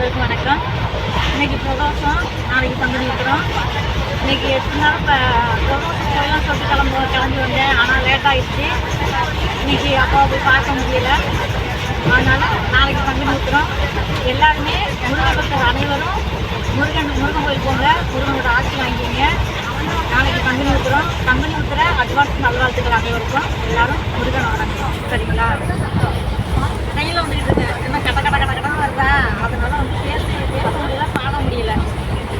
அனைவருக்கும் வணக்கம். இன்னைக்கு பிரதோஷம், நாளைக்கு பங்குனி உத்திரம். இன்னைக்கு எட்டு நாள் பிரதோஷம் போயெல்லாம் சொல்லிட்டு கிளம்பி வந்தேன். ஆனால் லேட் ஆகிடுச்சு. இன்னைக்கு அப்பா போய் பார்க்க முடியல. அதனால் நாளைக்கு பங்குனி உத்திரம். எல்லாருமே முருகன் பக்தர் அனைவரும் முருகன் கோயில் போங்க, முருகனோட ஆட்சி வாங்கிக்கிங்க. நாளைக்கு பங்குனி உத்திரம். பங்குனி உத்திர அட்வான்ஸ் நல்வாழ்த்துக்கள் அனைவருக்கும். எல்லாரும் முருகன் வணக்கம். சரிங்களா? கையில் வந்துக்கிட்டு இருக்கேன். என்ன கட்ட வருதா? அதனால பேச முடியல, பாட முடியல.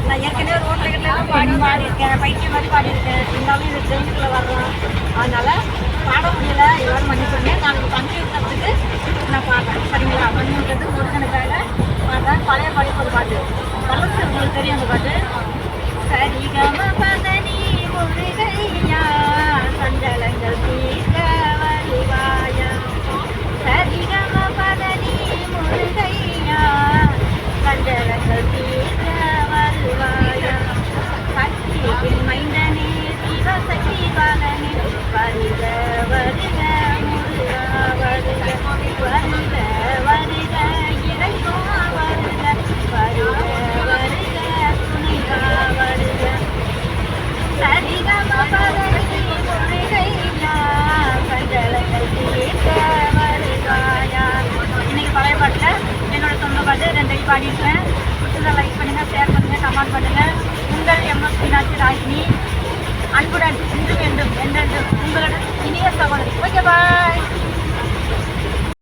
நான் ஏற்கனவே ரோட்டில் கிட்டலாம் பாடியிருக்கேன், பைத்தியம் மாதிரி பாடியிருக்கேன். இருந்தாலும் இந்த ட்ரெயினுக்குள்ளே வர்றோம். அதனால் பாட முடியல. எல்லோரும் மன்னிச்சுங்க. நாளைக்கு பங்குனி உத்திரத்துக்கு நான் பாடுறேன். சரிங்களா? பங்குனி உத்திரத்துக்கு முருகனுக்காக பாடுறேன். பழைய படிப்பது பாட்டு பழசு உங்களுக்கு தெரியும் அந்த பாட்டு. சரிகம பதனி முருகையா சஞ்சலங்கள் தீர்க்க வருவாயா. சரிகம பதனி முருகையா சஞ்சலங்கள் தீர்க்க வருவாயா. சக்தியின் மைந்தனே சிவசக்தி பாலனே வருக வருக முருகா வருக வருக வருக இறைவா வருக வருக வருக துணைவா வருக. சரிகம பதனி முருகையா சஞ்சலங்கள் தீர்க்க வருவாயா. இன்னைக்கு பழைய பாட்டில் என்னோட சொந்த பாட்டு 2 அடி பாடியிருக்கேன். பிடிச்சதை லைக் பண்ணுங்கள், ஷேர் பண்ணுங்கள், கமெண்ட் பண்ணுங்கள். உங்கள் எம்எஸ் மீனாட்சி ராஜினி அன்புடன் இன்று வேண்டும் என்றென்று உங்களுடன் இனிய சகோதரி. ஓகே, பாய்.